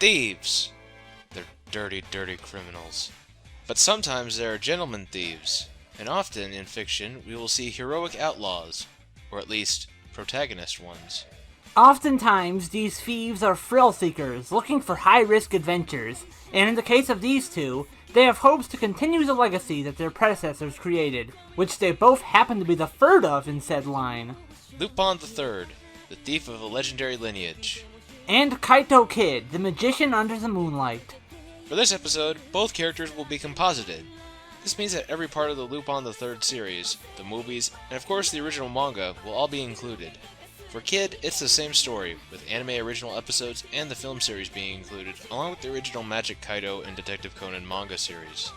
Thieves! They're dirty, dirty criminals. But sometimes there are gentlemen thieves, and often in fiction we will see heroic outlaws, or at least protagonist ones. Oftentimes, these thieves are thrill-seekers, looking for high-risk adventures, and in the case of these two, they have hopes to continue the legacy that their predecessors created, which they both happen to be the third of in said line. Lupin III, the thief of a legendary lineage. And Kaito Kid, the magician under the moonlight. For this episode, both characters will be composited. This means that every part of the Lupin III series, the movies, and of course the original manga will all be included. For Kid, it's the same story, with anime original episodes and the film series being included, along with the original Magic Kaito and Detective Conan manga series.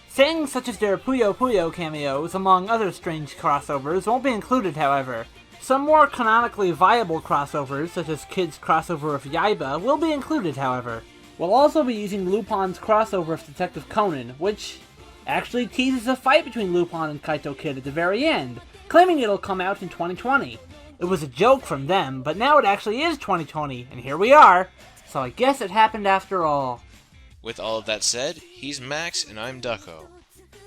Things such as their Puyo Puyo cameos, among other strange crossovers, won't be included, however. Some more canonically viable crossovers, such as Kid's crossover of Yaiba, will be included, however. We'll also be using Lupin's crossover of Detective Conan, which actually teases a fight between Lupin and Kaito Kid at the very end, claiming it'll come out in 2020. It was a joke from them, but now it actually is 2020, and here we are, so I guess it happened after all. With all of that said, he's Max and I'm Ducko.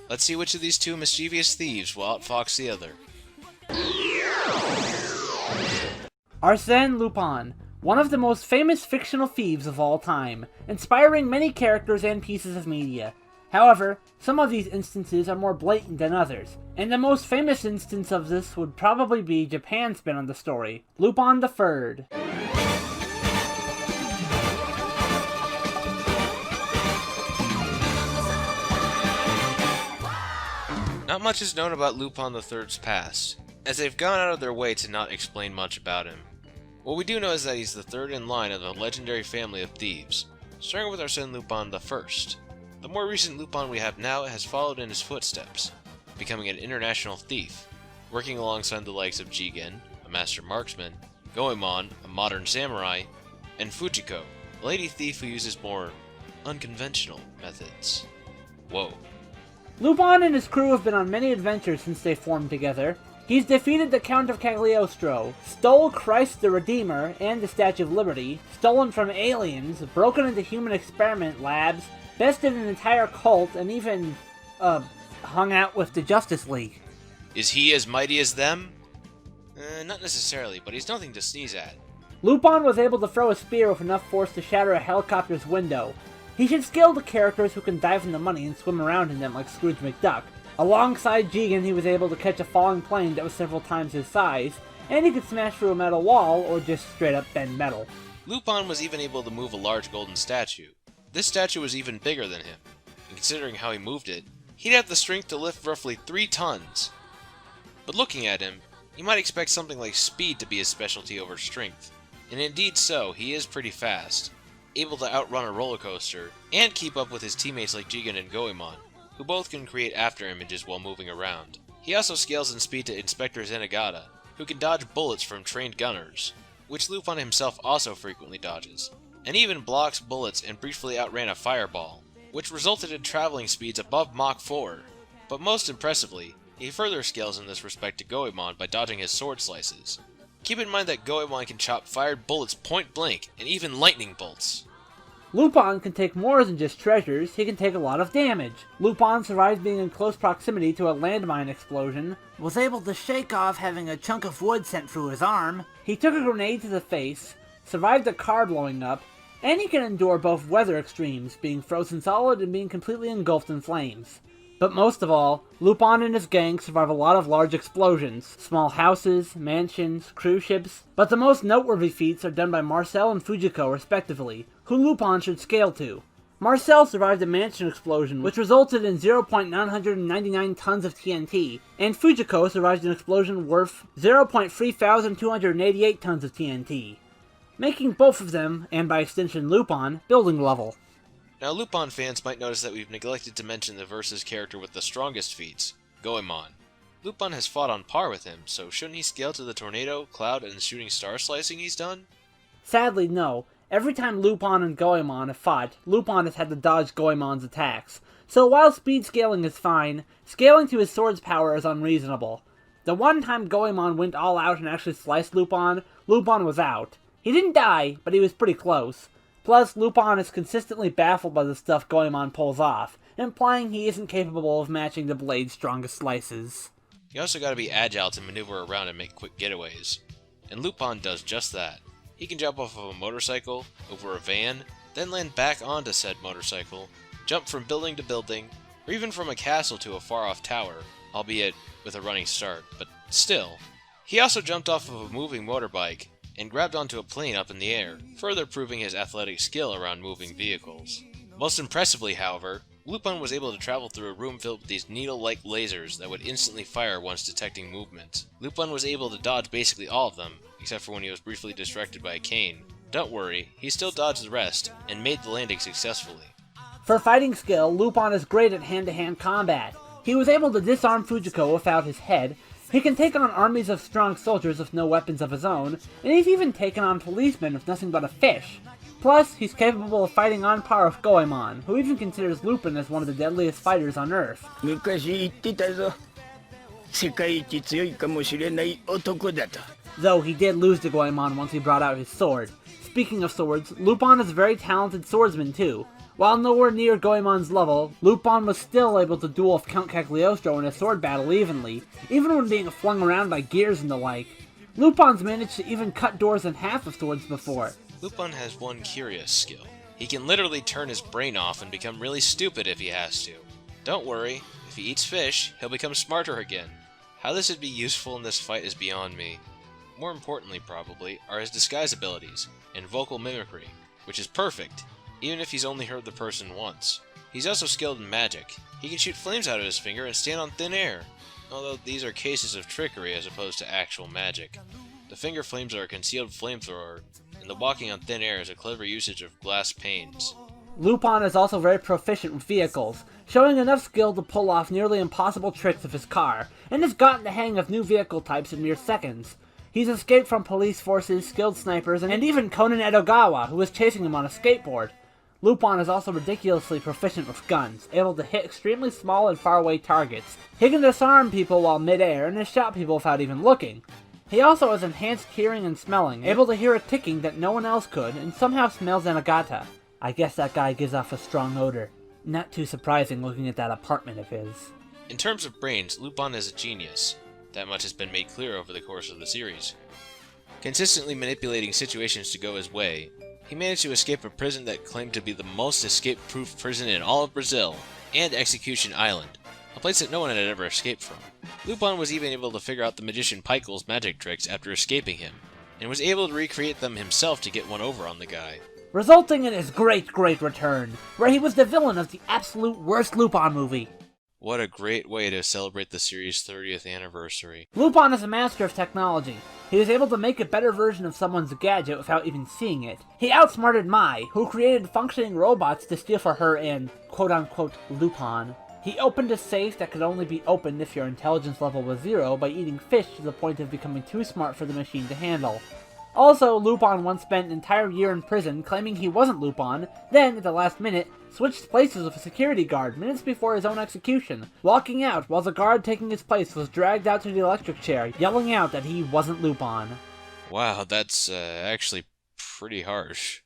Let's see which of these two mischievous thieves will outfox the other. Arsène Lupin, one of the most famous fictional thieves of all time, inspiring many characters and pieces of media. However, some of these instances are more blatant than others, and the most famous instance of this would probably be Japan's spin on the story, Lupin III. Not much is known about Lupin III's past, as they've gone out of their way to not explain much about him. What we do know is that he's the third in line of the legendary family of thieves, starting with our son Lupin I. The more recent Lupin we have now has followed in his footsteps, becoming an international thief, working alongside the likes of Jigen, a master marksman, Goemon, a modern samurai, and Fujiko, a lady thief who uses more unconventional methods. Whoa. Lupin and his crew have been on many adventures since they formed together. He's defeated the Count of Cagliostro, stole Christ the Redeemer and the Statue of Liberty, stolen from aliens, broken into human experiment labs, bested an entire cult, and even, hung out with the Justice League. Is he as mighty as them? Not necessarily, but he's nothing to sneeze at. Lupin was able to throw a spear with enough force to shatter a helicopter's window. He should scale the characters who can dive in the money and swim around in them like Scrooge McDuck. Alongside Jigen, he was able to catch a falling plane that was several times his size, and he could smash through a metal wall or just straight up bend metal. Lupin was even able to move a large golden statue. This statue was even bigger than him, and considering how he moved it, he'd have the strength to lift roughly 3 tons. But looking at him, you might expect something like speed to be his specialty over strength, and indeed so, he is pretty fast, able to outrun a roller coaster, and keep up with his teammates like Jigen and Goemon, who both can create after images while moving around. He also scales in speed to Inspector Zenigata, who can dodge bullets from trained gunners, which Lupin himself also frequently dodges, and even blocks bullets and briefly outran a fireball, which resulted in traveling speeds above Mach 4. But most impressively, he further scales in this respect to Goemon by dodging his sword slices. Keep in mind that Goemon can chop fired bullets point blank, and even lightning bolts. Lupin can take more than just treasures, he can take a lot of damage. Lupin survived being in close proximity to a landmine explosion, was able to shake off having a chunk of wood sent through his arm, he took a grenade to the face, survived a car blowing up, and he can endure both weather extremes, being frozen solid and being completely engulfed in flames. But most of all, Lupin and his gang survive a lot of large explosions, small houses, mansions, cruise ships, but the most noteworthy feats are done by Marcel and Fujiko respectively, who Lupin should scale to. Marcel survived a mansion explosion, which resulted in 0.999 tons of TNT, and Fujiko survived an explosion worth 0.3288 tons of TNT, making both of them, and by extension Lupin, building level. Now Lupin fans might notice that we've neglected to mention the Verse's character with the strongest feats, Goemon. Lupin has fought on par with him, so shouldn't he scale to the tornado, cloud, and shooting star slicing he's done? Sadly, no. Every time Lupin and Goemon have fought, Lupin has had to dodge Goemon's attacks. So while speed scaling is fine, scaling to his sword's power is unreasonable. The one time Goemon went all out and actually sliced Lupin, Lupin was out. He didn't die, but he was pretty close. Plus, Lupin is consistently baffled by the stuff Goemon pulls off, implying he isn't capable of matching the blade's strongest slices. You also gotta be agile to maneuver around and make quick getaways. And Lupin does just that. He can jump off of a motorcycle, over a van, then land back onto said motorcycle, jump from building to building, or even from a castle to a far-off tower, albeit with a running start, but still. He also jumped off of a moving motorbike, and grabbed onto a plane up in the air, further proving his athletic skill around moving vehicles. Most impressively, however, Lupin was able to travel through a room filled with these needle-like lasers that would instantly fire once detecting movement. Lupin was able to dodge basically all of them, except for when he was briefly distracted by a cane. Don't worry, he still dodged the rest, and made the landing successfully. For fighting skill, Lupin is great at hand-to-hand combat. He was able to disarm Fujiko without his head, he can take on armies of strong soldiers with no weapons of his own, and he's even taken on policemen with nothing but a fish. Plus, he's capable of fighting on par with Goemon, who even considers Lupin as one of the deadliest fighters on Earth. Though he did lose to Goemon once he brought out his sword. Speaking of swords, Lupin is a very talented swordsman too. While nowhere near Goemon's level, Lupin was still able to duel with Count Cagliostro in a sword battle evenly, even when being flung around by gears and the like. Lupin's managed to even cut doors in half with swords before. Lupin has one curious skill. He can literally turn his brain off and become really stupid if he has to. Don't worry, if he eats fish, he'll become smarter again. How this would be useful in this fight is beyond me. More importantly, probably, are his disguise abilities, and vocal mimicry, which is perfect, even if he's only heard the person once. He's also skilled in magic. He can shoot flames out of his finger and stand on thin air, although these are cases of trickery as opposed to actual magic. The finger flames are a concealed flamethrower, and the walking on thin air is a clever usage of glass panes. Lupin is also very proficient with vehicles, showing enough skill to pull off nearly impossible tricks with his car, and has gotten the hang of new vehicle types in mere seconds. He's escaped from police forces, skilled snipers, and even Conan Edogawa, who was chasing him on a skateboard. Lupin is also ridiculously proficient with guns, able to hit extremely small and faraway targets. He can disarm people while mid-air and has shot people without even looking. He also has enhanced hearing and smelling, able to hear a ticking that no one else could, and somehow smells Anagata. I guess that guy gives off a strong odor. Not too surprising looking at that apartment of his. In terms of brains, Lupin is a genius. That much has been made clear over the course of the series. Consistently manipulating situations to go his way, he managed to escape a prison that claimed to be the most escape-proof prison in all of Brazil, and Execution Island, a place that no one had ever escaped from. Lupin was even able to figure out the magician Pichel's magic tricks after escaping him, and was able to recreate them himself to get one over on the guy. Resulting in his great return, where he was the villain of the absolute worst Lupin movie. What a great way to celebrate the series' 30th anniversary. Lupin is a master of technology. He was able to make a better version of someone's gadget without even seeing it. He outsmarted Mai, who created functioning robots to steal for her and quote-unquote Lupin. He opened a safe that could only be opened if your intelligence level was 0 by eating fish to the point of becoming too smart for the machine to handle. Also, Lupin once spent an entire year in prison claiming he wasn't Lupin, then, at the last minute, switched places with a security guard minutes before his own execution, walking out while the guard taking his place was dragged out to the electric chair, yelling out that he wasn't Lupin. Wow, that's actually pretty harsh.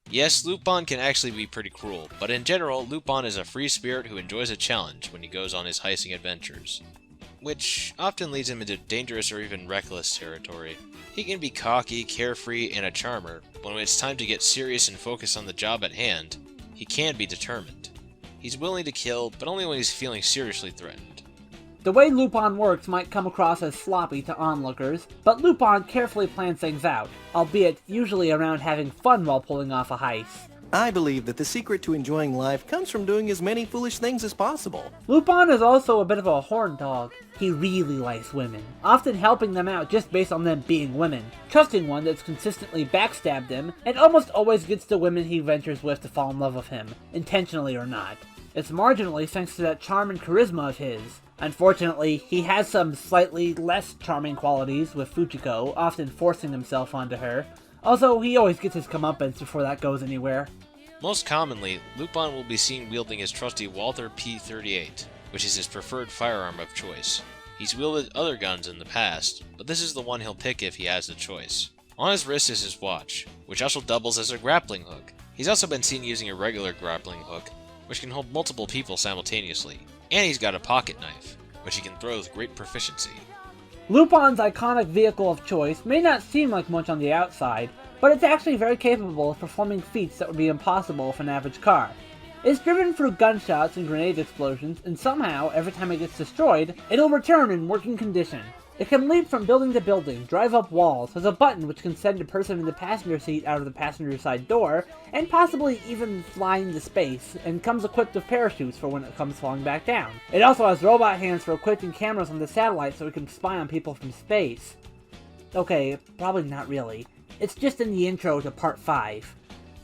Yes, Lupin can actually be pretty cruel, but in general, Lupin is a free spirit who enjoys a challenge when he goes on his heisting adventures, which often leads him into dangerous or even reckless territory. He can be cocky, carefree, and a charmer, but when it's time to get serious and focus on the job at hand, he can be determined. He's willing to kill, but only when he's feeling seriously threatened. The way Lupin works might come across as sloppy to onlookers, but Lupin carefully plans things out, albeit usually around having fun while pulling off a heist. I believe that the secret to enjoying life comes from doing as many foolish things as possible. Lupin is also a bit of a horn dog. He really likes women, often helping them out just based on them being women, trusting one that's consistently backstabbed him, and almost always gets the women he ventures with to fall in love with him, intentionally or not. It's marginally thanks to that charm and charisma of his. Unfortunately, he has some slightly less charming qualities with Fujiko, often forcing himself onto her. Also, he always gets his comeuppance before that goes anywhere. Most commonly, Lupin will be seen wielding his trusty Walther P-38, which is his preferred firearm of choice. He's wielded other guns in the past, but this is the one he'll pick if he has the choice. On his wrist is his watch, which also doubles as a grappling hook. He's also been seen using a regular grappling hook, which can hold multiple people simultaneously, and he's got a pocket knife, which he can throw with great proficiency. Lupin's iconic vehicle of choice may not seem like much on the outside, but it's actually very capable of performing feats that would be impossible with an average car. It's driven through gunshots and grenade explosions, and somehow, every time it gets destroyed, it'll return in working condition. It can leap from building to building, drive up walls, has a button which can send a person in the passenger seat out of the passenger side door, and possibly even fly into space, and comes equipped with parachutes for when it comes falling back down. It also has robot hands for equipping cameras on the satellite so it can spy on people from space. Okay, probably not really. It's just in the intro to Part 5.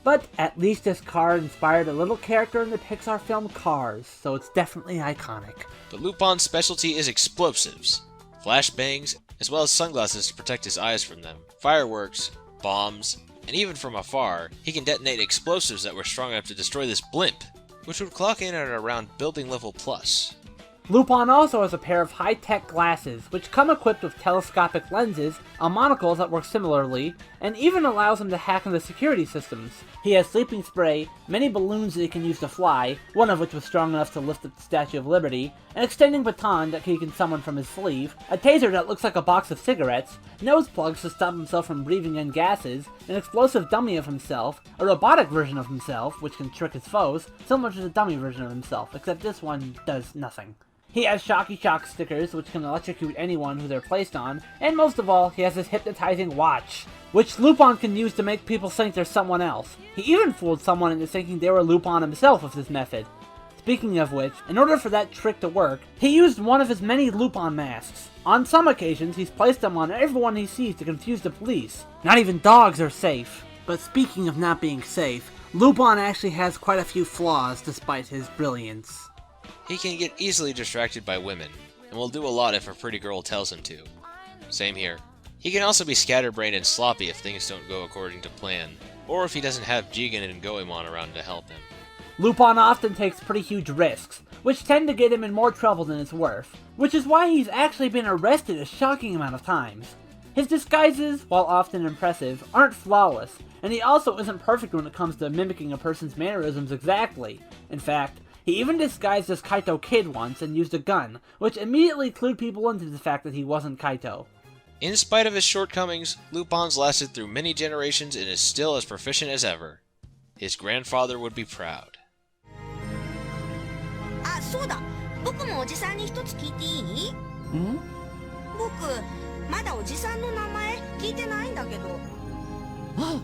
But at least this car inspired a little character in the Pixar film Cars, so it's definitely iconic. But Lupin's specialty is explosives. Flashbangs, as well as sunglasses to protect his eyes from them, fireworks, bombs, and even from afar, he can detonate explosives that were strong enough to destroy this blimp, which would clock in at around building level plus. Lupin also has a pair of high-tech glasses, which come equipped with telescopic lenses, a monocle that works similarly, and even allows him to hack into security systems. He has sleeping spray, many balloons that he can use to fly, one of which was strong enough to lift up the Statue of Liberty, an extending baton that he can summon from his sleeve, a taser that looks like a box of cigarettes, nose plugs to stop himself from breathing in gases, an explosive dummy of himself, a robotic version of himself, which can trick his foes, similar to the dummy version of himself, except this one does nothing. He has Shocky Shock stickers, which can electrocute anyone who they're placed on, and most of all, he has this hypnotizing watch, which Lupin can use to make people think they're someone else. He even fooled someone into thinking they were Lupin himself with this method. Speaking of which, in order for that trick to work, he used one of his many Lupin masks. On some occasions, he's placed them on everyone he sees to confuse the police. Not even dogs are safe. But speaking of not being safe, Lupin actually has quite a few flaws despite his brilliance. He can get easily distracted by women, and will do a lot if a pretty girl tells him to. Same here. He can also be scatterbrained and sloppy if things don't go according to plan, or if he doesn't have Jigen and Goemon around to help him. Lupin often takes pretty huge risks, which tend to get him in more trouble than it's worth, which is why he's actually been arrested a shocking amount of times. His disguises, while often impressive, aren't flawless, and he also isn't perfect when it comes to mimicking a person's mannerisms exactly. In fact, he even disguised as Kaito Kid once and used a gun, which immediately clued people into the fact that he wasn't Kaito. In spite of his shortcomings, Lupin's lasted through many generations and is still as proficient as ever. His grandfather would be proud. あ、そうだ。僕もおじさんに一つ聞いていい？僕、まだおじさんの名前聞いてないんだけど。あ、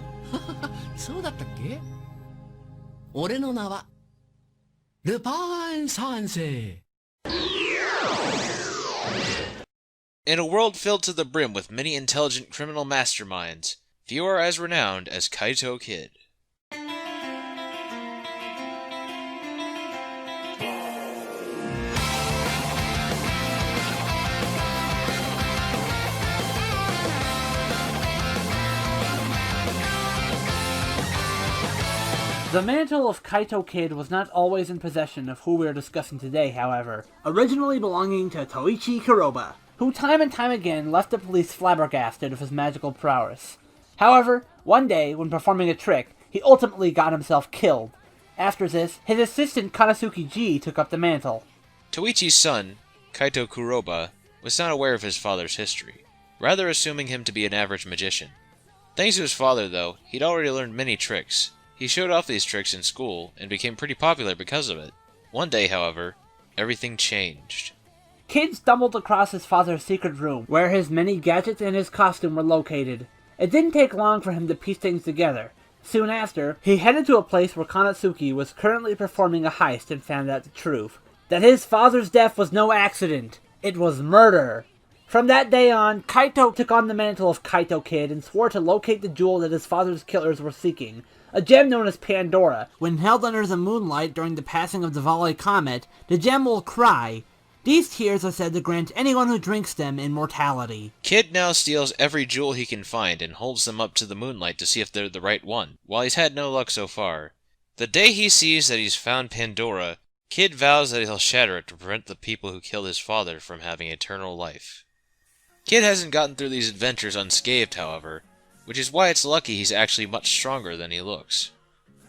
そうだったっけ？俺の名はルパン三世。 In a world filled to the brim with many intelligent criminal masterminds, few are as renowned as Kaito Kid. The mantle of Kaito Kid was not always in possession of who we are discussing today, however, originally belonging to Toichi Kuroba, who time and time again left the police flabbergasted of his magical prowess. However, one day, when performing a trick, he ultimately got himself killed. After this, his assistant Kanasuki Ji took up the mantle. Toichi's son, Kaito Kuroba, was not aware of his father's history, rather assuming him to be an average magician. Thanks to his father, though, he'd already learned many tricks. He showed off these tricks in school, and became pretty popular because of it. One day, however, everything changed. Kid stumbled across his father's secret room, where his many gadgets and his costume were located. It didn't take long for him to piece things together. Soon after, he headed to a place where Kanatsuki was currently performing a heist and found out the truth. That his father's death was no accident. It was murder. From that day on, Kaito took on the mantle of Kaito Kid and swore to locate the jewel that his father's killers were seeking. A gem known as Pandora. When held under the moonlight during the passing of the Valley Comet, the gem will cry. These tears are said to grant anyone who drinks them immortality. Kid now steals every jewel he can find and holds them up to the moonlight to see if they're the right one, while he's had no luck so far. The day he sees that he's found Pandora, Kid vows that he'll shatter it to prevent the people who killed his father from having eternal life. Kid hasn't gotten through these adventures unscathed, however, which is why it's lucky he's actually much stronger than he looks.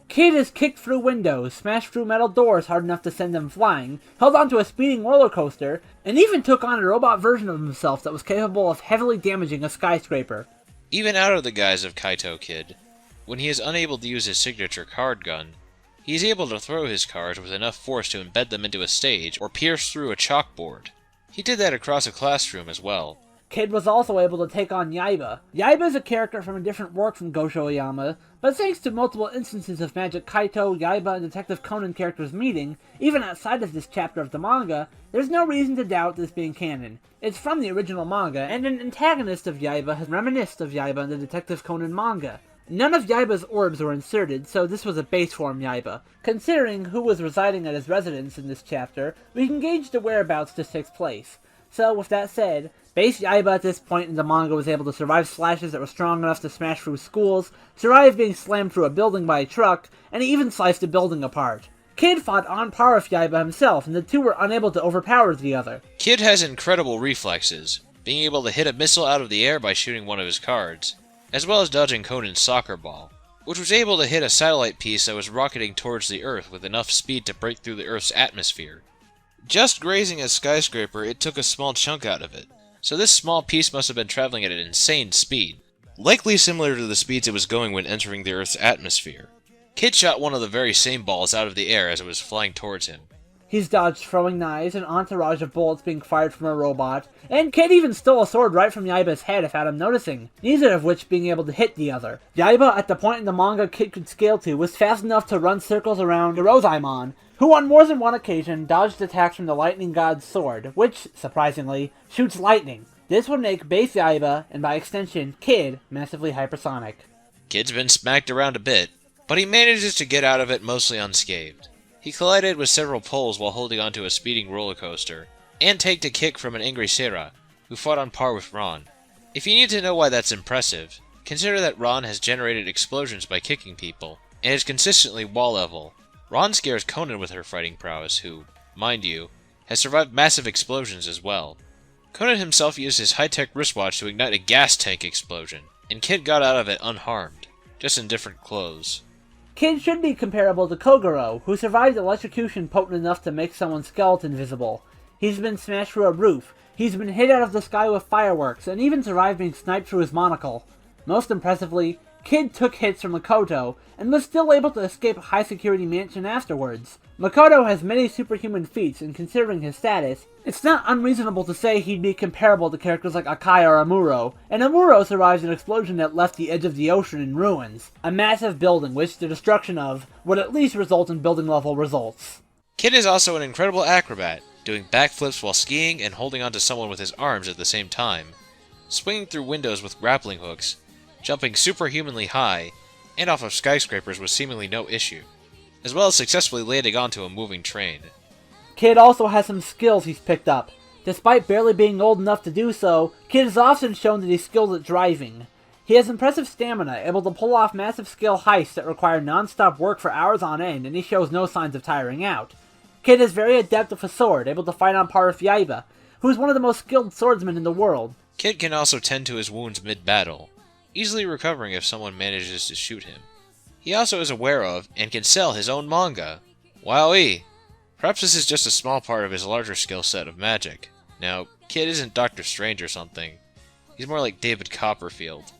Kid has kicked through windows, smashed through metal doors hard enough to send them flying, held onto a speeding roller coaster, and even took on a robot version of himself that was capable of heavily damaging a skyscraper. Even out of the guise of Kaito Kid, when he is unable to use his signature card gun, he is able to throw his cards with enough force to embed them into a stage or pierce through a chalkboard. He did that across a classroom as well. Kid was also able to take on Yaiba. Yaiba is a character from a different work from Gosho Aoyama, but thanks to multiple instances of Magic Kaito, Yaiba, and Detective Conan characters meeting, even outside of this chapter of the manga, there's no reason to doubt this being canon. It's from the original manga, and an antagonist of Yaiba has reminisced of Yaiba in the Detective Conan manga. None of Yaiba's orbs were inserted, so this was a base form Yaiba. Considering who was residing at his residence in this chapter, we can gauge the whereabouts this takes place. So, with that said, base Yaiba at this point in the manga was able to survive slashes that were strong enough to smash through schools, survive being slammed through a building by a truck, and even sliced a building apart. Kid fought on par with Yaiba himself, and the two were unable to overpower the other. Kid has incredible reflexes, being able to hit a missile out of the air by shooting one of his cards, as well as dodging Conan's soccer ball, which was able to hit a satellite piece that was rocketing towards the Earth with enough speed to break through the Earth's atmosphere. Just grazing a skyscraper, it took a small chunk out of it, so this small piece must have been traveling at an insane speed, likely similar to the speeds it was going when entering the Earth's atmosphere. Kid shot one of the very same balls out of the air as it was flying towards him. He's dodged throwing knives, an entourage of bullets being fired from a robot, and Kid even stole a sword right from Yaiba's head without him noticing, neither of which being able to hit the other. Yaiba, at the point in the manga Kid could scale to, was fast enough to run circles around Hirozaemon, who on more than one occasion dodged attacks from the lightning god's sword, which, surprisingly, shoots lightning. This would make base Yaiba, and by extension, Kid, massively hypersonic. Kid's been smacked around a bit, but he manages to get out of it mostly unscathed. He collided with several poles while holding onto a speeding roller coaster, and taked a kick from an angry Sera, who fought on par with Ron. If you need to know why that's impressive, consider that Ron has generated explosions by kicking people, and is consistently wall level. Ron scares Conan with her fighting prowess, who, mind you, has survived massive explosions as well. Conan himself used his high-tech wristwatch to ignite a gas tank explosion, and Kid got out of it unharmed, just in different clothes. Kid should be comparable to Kogoro, who survived electrocution potent enough to make someone's skeleton visible. He's been smashed through a roof, he's been hit out of the sky with fireworks, and even survived being sniped through his monocle. Most impressively, Kid took hits from Makoto, and was still able to escape a high-security mansion afterwards. Makoto has many superhuman feats, and considering his status, it's not unreasonable to say he'd be comparable to characters like Akai or Amuro, and Amuro survives an explosion that left the edge of the ocean in ruins. A massive building which the destruction of would at least result in building-level results. Kid is also an incredible acrobat, doing backflips while skiing and holding onto someone with his arms at the same time, swinging through windows with grappling hooks, jumping superhumanly high, and off of skyscrapers with seemingly no issue, as well as successfully landing onto a moving train. Kid also has some skills he's picked up. Despite barely being old enough to do so, Kid is often shown that he's skilled at driving. He has impressive stamina, able to pull off massive scale heists that require non-stop work for hours on end, and he shows no signs of tiring out. Kid is very adept with a sword, able to fight on par with Yaiba, who is one of the most skilled swordsmen in the world. Kid can also tend to his wounds mid-battle, easily recovering if someone manages to shoot him. He also is aware of, and can sell his own manga. Wowee! Perhaps this is just a small part of his larger skill set of magic. Now, Kid isn't Doctor Strange or something. He's more like David Copperfield,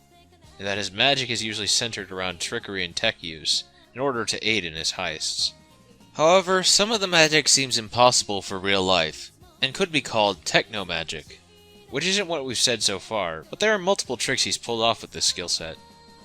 in that his magic is usually centered around trickery and tech use, in order to aid in his heists. However, some of the magic seems impossible for real life, and could be called techno-magic, which isn't what we've said so far, but there are multiple tricks he's pulled off with this skill set.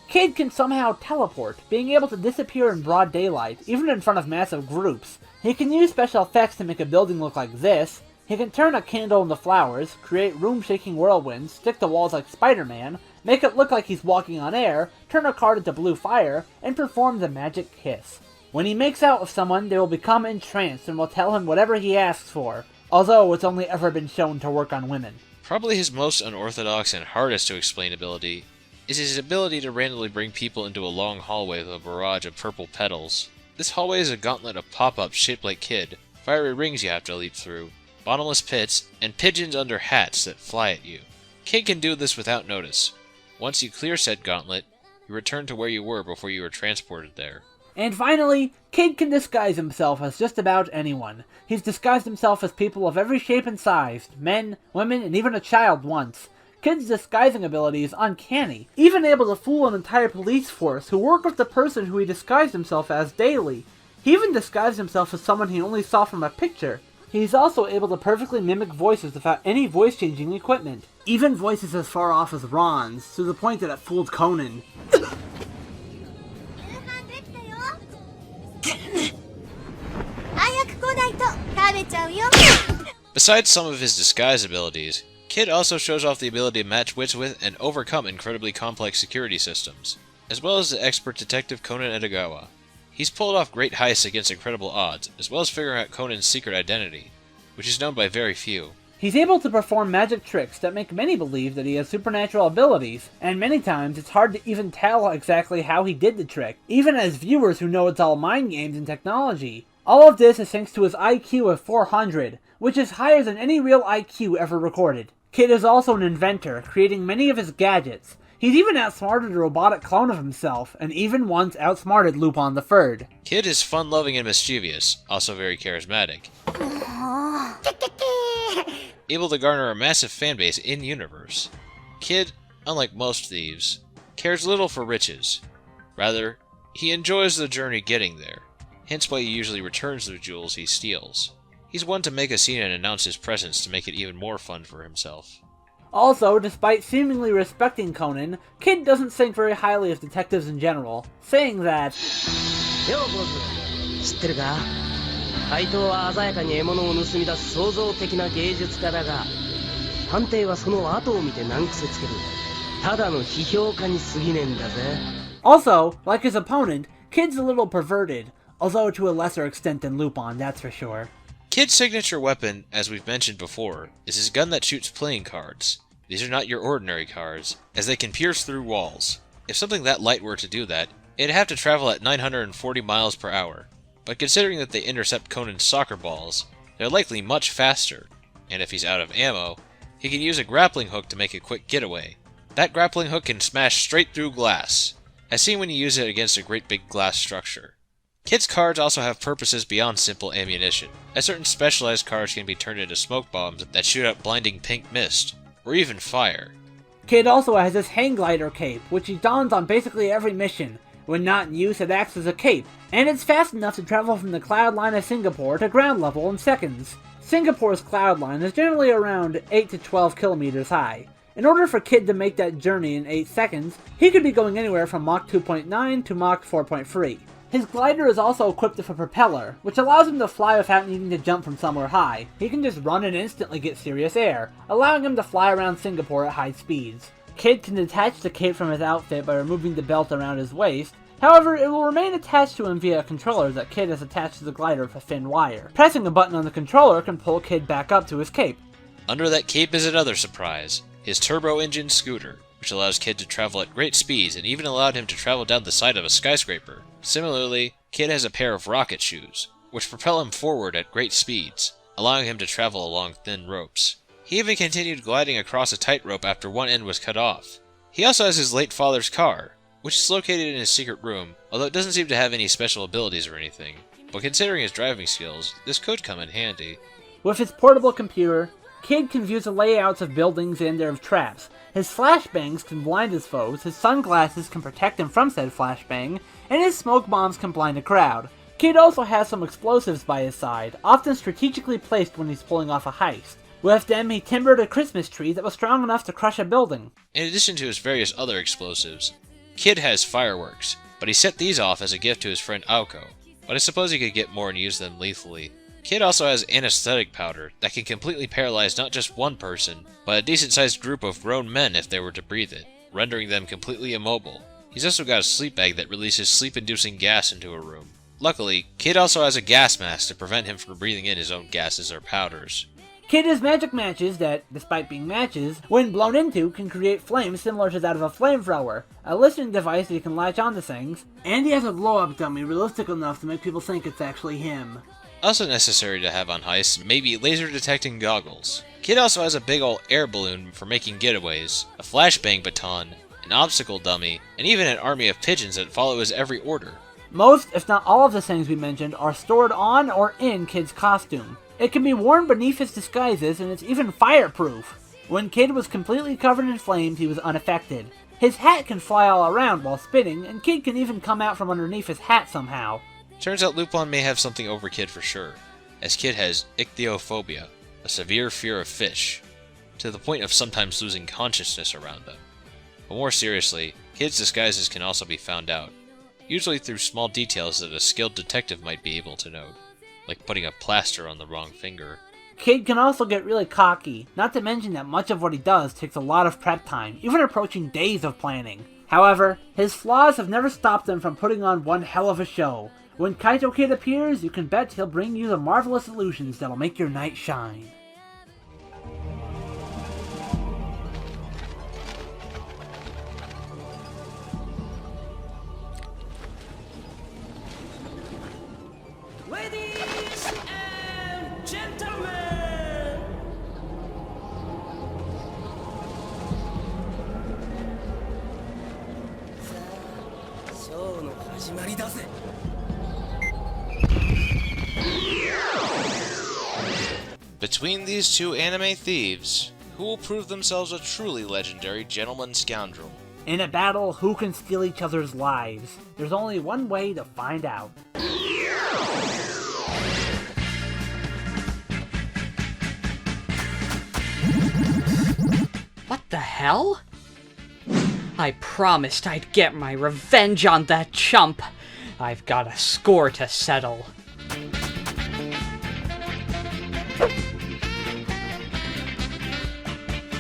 Kid can somehow teleport, being able to disappear in broad daylight, even in front of massive groups. He can use special effects to make a building look like this. He can turn a candle into flowers, create room-shaking whirlwinds, stick to walls like Spider-Man, make it look like he's walking on air, turn a card into blue fire, and perform the magic kiss. When he makes out with someone, they will become entranced and will tell him whatever he asks for, although it's only ever been shown to work on women. Probably his most unorthodox and hardest to explain ability is his ability to randomly bring people into a long hallway with a barrage of purple petals. This hallway is a gauntlet of pop-ups shaped like Kid, fiery rings you have to leap through, bottomless pits, and pigeons under hats that fly at you. Kid can do this without notice. Once you clear said gauntlet, you return to where you were before you were transported there. And finally, Kid can disguise himself as just about anyone. He's disguised himself as people of every shape and size, men, women, and even a child once. Kid's disguising ability is uncanny, even able to fool an entire police force who work with the person who he disguised himself as daily. He even disguised himself as someone he only saw from a picture. He's also able to perfectly mimic voices without any voice-changing equipment. Even voices as far off as Ron's, to the point that it fooled Conan. Besides some of his disguise abilities, Kid also shows off the ability to match wits with and overcome incredibly complex security systems, as well as the expert detective Conan Edogawa. He's pulled off great heists against incredible odds, as well as figuring out Conan's secret identity, which is known by very few. He's able to perform magic tricks that make many believe that he has supernatural abilities, and many times it's hard to even tell exactly how he did the trick, even as viewers who know it's all mind games and technology. All of this is thanks to his IQ of 400, which is higher than any real IQ ever recorded. Kid is also an inventor, creating many of his gadgets. He's even outsmarted a robotic clone of himself, and even once outsmarted Lupin III. Kid is fun-loving and mischievous, also very charismatic. Able to garner a massive fanbase in-universe. Kid, unlike most thieves, cares little for riches. Rather, he enjoys the journey getting there, hence why he usually returns the jewels he steals. He's one to make a scene and announce his presence to make it even more fun for himself. Also, despite seemingly respecting Conan, Kid doesn't think very highly of detectives in general, saying that, 知ってるか怪盗は鮮やかに獲物を盗み出す創造的な芸術家だが探偵はその後を見て難癖つけるただの批評家に過ぎねえんだぜ Also, like his opponent, Kid's a little perverted, although to a lesser extent than Lupin, that's for sure. Kid's signature weapon, as we've mentioned before, is his gun that shoots playing cards. These are not your ordinary cards, as they can pierce through walls. If something that light were to do that, it'd have to travel at 940 miles per hour. But considering that they intercept Conan's soccer balls, they're likely much faster, and if he's out of ammo, he can use a grappling hook to make a quick getaway. That grappling hook can smash straight through glass, as seen when you use it against a great big glass structure. Kid's cards also have purposes beyond simple ammunition, as certain specialized cards can be turned into smoke bombs that shoot out blinding pink mist, or even fire. Kid also has his hang glider cape, which he dons on basically every mission. When not in use, it acts as a cape, and it's fast enough to travel from the cloud line of Singapore to ground level in seconds. Singapore's cloud line is generally around 8 to 12 kilometers high. In order for Kid to make that journey in 8 seconds, he could be going anywhere from Mach 2.9 to Mach 4.3. His glider is also equipped with a propeller, which allows him to fly without needing to jump from somewhere high. He can just run and instantly get serious air, allowing him to fly around Singapore at high speeds. Kid can detach the cape from his outfit by removing the belt around his waist. However, it will remain attached to him via a controller that Kid has attached to the glider with a thin wire. Pressing a button on the controller can pull Kid back up to his cape. Under that cape is another surprise, his turbo-engine scooter, which allows Kid to travel at great speeds and even allowed him to travel down the side of a skyscraper. Similarly, Kid has a pair of rocket shoes, which propel him forward at great speeds, allowing him to travel along thin ropes. He even continued gliding across a tightrope after one end was cut off. He also has his late father's car, which is located in his secret room, although it doesn't seem to have any special abilities or anything. But considering his driving skills, this could come in handy. With his portable computer, Kid can view the layouts of buildings and their traps. His flashbangs can blind his foes, his sunglasses can protect him from said flashbang, and his smoke bombs can blind a crowd. Kid also has some explosives by his side, often strategically placed when he's pulling off a heist. With them, he timbered a Christmas tree that was strong enough to crush a building. In addition to his various other explosives, Kid has fireworks, but he set these off as a gift to his friend Aoko, but I suppose he could get more and use them lethally. Kid also has anesthetic powder that can completely paralyze not just one person, but a decent-sized group of grown men if they were to breathe it, rendering them completely immobile. He's also got a sleep bag that releases sleep-inducing gas into a room. Luckily, Kid also has a gas mask to prevent him from breathing in his own gases or powders. Kid has magic matches that, despite being matches, when blown into can create flames similar to that of a flamethrower, a listening device that you can latch onto things, and he has a blow-up dummy realistic enough to make people think it's actually him. Also necessary to have on heists may be laser-detecting goggles. Kid also has a big ol' air balloon for making getaways, a flashbang baton, an obstacle dummy, and even an army of pigeons that follow his every order. Most, if not all of the things we mentioned, are stored on or in Kid's costume. It can be worn beneath his disguises, and it's even fireproof. When Kid was completely covered in flames, he was unaffected. His hat can fly all around while spinning, and Kid can even come out from underneath his hat somehow. Turns out Lupin may have something over Kid for sure, as Kid has ichthyophobia, a severe fear of fish, to the point of sometimes losing consciousness around them. But more seriously, Kid's disguises can also be found out, usually through small details that a skilled detective might be able to note, like putting a plaster on the wrong finger. Kid can also get really cocky, not to mention that much of what he does takes a lot of prep time, even approaching days of planning. However, his flaws have never stopped him from putting on one hell of a show. When Kaito Kid appears, you can bet he'll bring you the marvelous illusions that'll make your night shine. Ladies and gentlemen! ショーの始まりだぜ。 Between these two anime thieves, who will prove themselves a truly legendary gentleman scoundrel? In a battle, who can steal each other's lives? There's only one way to find out. What the hell? I promised I'd get my revenge on that chump. I've got a score to settle.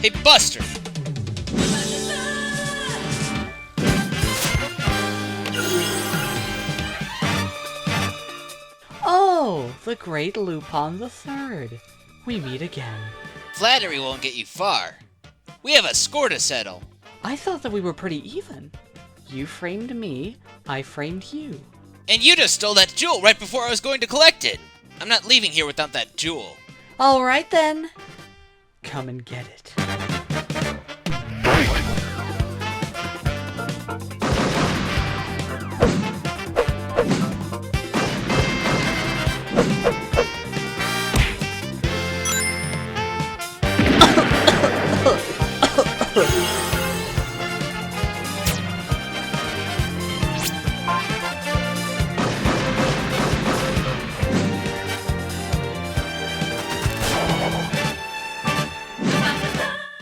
Hey, Buster! Oh, the great Lupin III. We meet again. Flattery won't get you far. We have a score to settle. I thought that we were pretty even. You framed me, I framed you. And you just stole that jewel right before I was going to collect it. I'm not leaving here without that jewel. Alright then. Come and get it.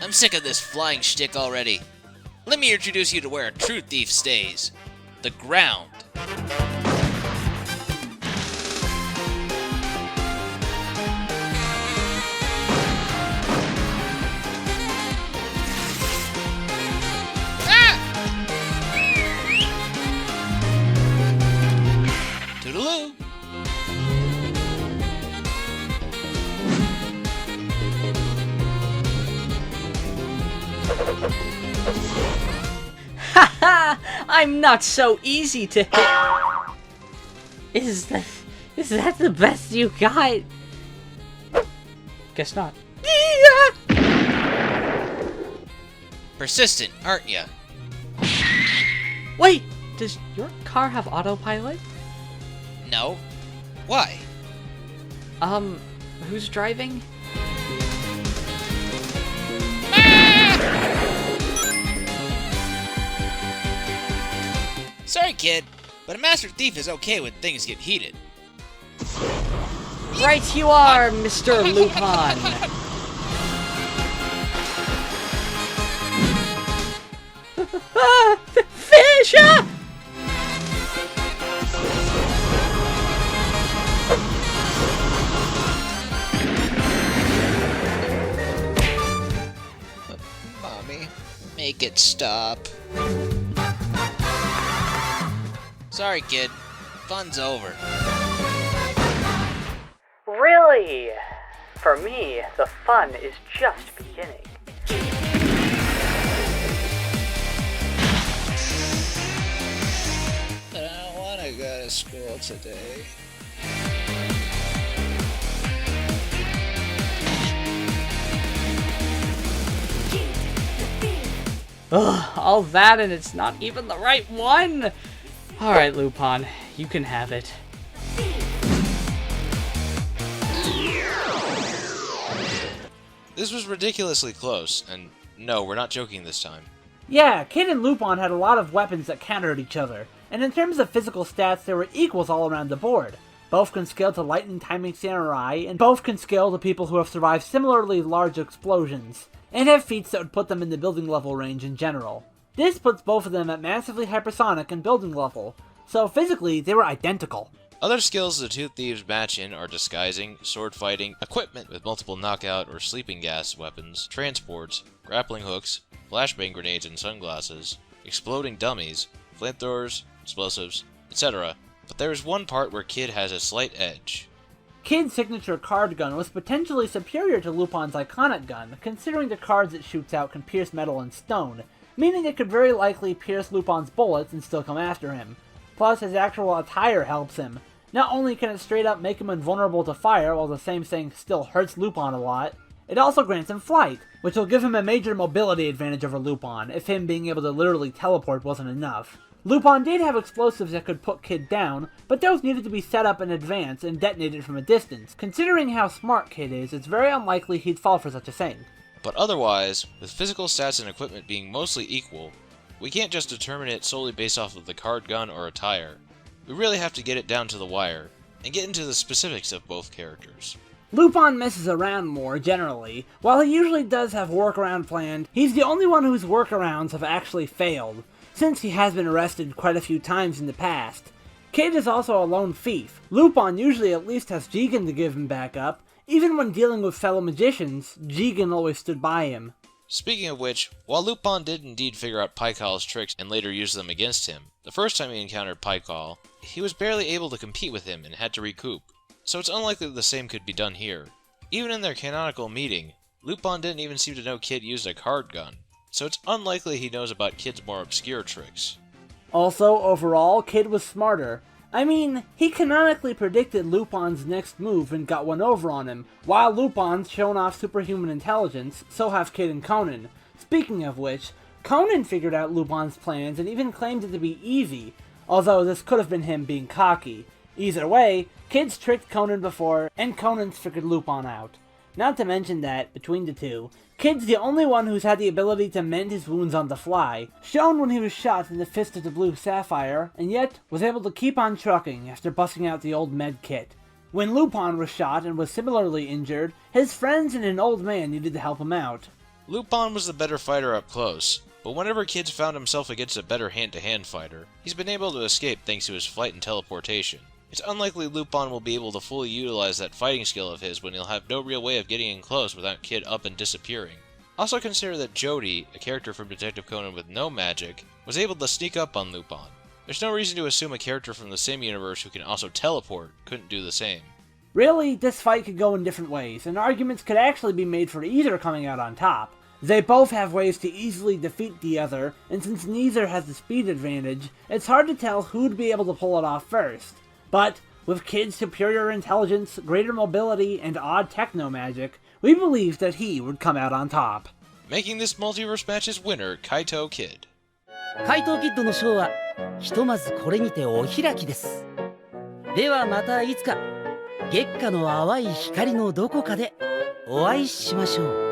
I'm sick of this flying shtick already. Let me introduce you to where a true thief stays. The ground. Toodaloo. Haha! I'm not so easy to hit. Is that the best you got? Guess not. Persistent, aren't ya? Wait, does your car have autopilot? No. Why? Who's driving? Sorry, kid, but a master thief is okay when things get heated. Right you are, Mr. Lupin. Fish! Mommy, make it stop. Sorry, kid. Fun's over. Really? For me, the fun is just beginning. But I don't want to go to school today. Ugh, all that and it's not even the right one! Alright, Lupin, you can have it. This was ridiculously close, and no, we're not joking this time. Yeah, Kid and Lupin had a lot of weapons that countered each other, and in terms of physical stats, they were equals all around the board. Both can scale to lightning timing samurai, and both can scale to people who have survived similarly large explosions, and have feats that would put them in the building level range in general. This puts both of them at massively hypersonic and building level, so physically they were identical. Other skills the two thieves match in are disguising, sword fighting, equipment with multiple knockout or sleeping gas weapons, transports, grappling hooks, flashbang grenades and sunglasses, exploding dummies, flamethrowers, explosives, etc. But there is one part where Kid has a slight edge. Kid's signature card gun was potentially superior to Lupin's iconic gun, considering the cards it shoots out can pierce metal and stone, meaning it could very likely pierce Lupin's bullets and still come after him. Plus, his actual attire helps him. Not only can it straight up make him invulnerable to fire, while the same thing still hurts Lupin a lot, it also grants him flight, which will give him a major mobility advantage over Lupin, if him being able to literally teleport wasn't enough. Lupin did have explosives that could put Kid down, but those needed to be set up in advance and detonated from a distance. Considering how smart Kid is, it's very unlikely he'd fall for such a thing. But otherwise, with physical stats and equipment being mostly equal, we can't just determine it solely based off of the card gun or attire. We really have to get it down to the wire, and get into the specifics of both characters. Lupin messes around more, generally. While he usually does have workaround planned, he's the only one whose workarounds have actually failed, since he has been arrested quite a few times in the past. Kid is also a lone thief. Lupin usually at least has Jigen to give him backup. Even when dealing with fellow magicians, Jigen always stood by him. Speaking of which, while Lupin did indeed figure out Paikal's tricks and later use them against him, the first time he encountered Paikal, he was barely able to compete with him and had to recoup, so it's unlikely that the same could be done here. Even in their canonical meeting, Lupin didn't even seem to know Kid used a card gun, so it's unlikely he knows about Kid's more obscure tricks. Also, overall, Kid was smarter. I mean, he canonically predicted Lupin's next move and got one over on him, while Lupin's shown off superhuman intelligence, so have Kid and Conan. Speaking of which, Conan figured out Lupin's plans and even claimed it to be easy, although this could have been him being cocky. Either way, Kid's tricked Conan before, and Conan's figured Lupin out. Not to mention that, between the two, Kid's the only one who's had the ability to mend his wounds on the fly, shown when he was shot in the fist of the blue sapphire, and yet was able to keep on trucking after busting out the old med kit. When Lupin was shot and was similarly injured, his friends and an old man needed to help him out. Lupin was the better fighter up close, but whenever Kid's found himself against a better hand-to-hand fighter, he's been able to escape thanks to his flight and teleportation. It's unlikely Lupin will be able to fully utilize that fighting skill of his when he'll have no real way of getting in close without Kid up and disappearing. Also consider that Jody, a character from Detective Conan with no magic, was able to sneak up on Lupin. There's no reason to assume a character from the same universe who can also teleport couldn't do the same. Really, this fight could go in different ways, and arguments could actually be made for either coming out on top. They both have ways to easily defeat the other, and since neither has the speed advantage, it's hard to tell who'd be able to pull it off first. But, with Kid's superior intelligence, greater mobility, and odd techno-magic, we believe that he would come out on top. Making this multiverse match's winner, Kaito Kid. Kaito Kid のショーはひとまずこれにてお開きです。ではまたいつか月下の淡い光のどこかでお会いしましょう。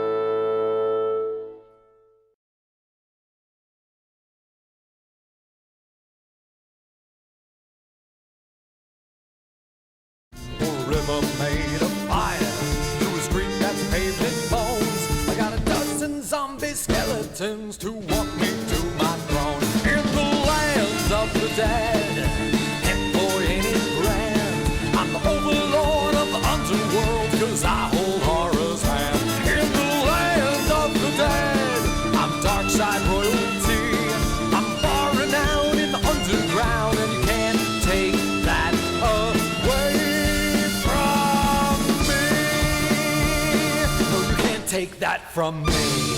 River made of fire through a street that's paved in bones. I got a dozen zombie skeletons to walk me to my throne. In the land of the dead, head for any grand. I'm the overlord of the underworld, 'cause I hold horror's hand. In the land of the dead, I'm dark side royalty. I'm far renowned in the underground, and you can't take that away. Take that from me.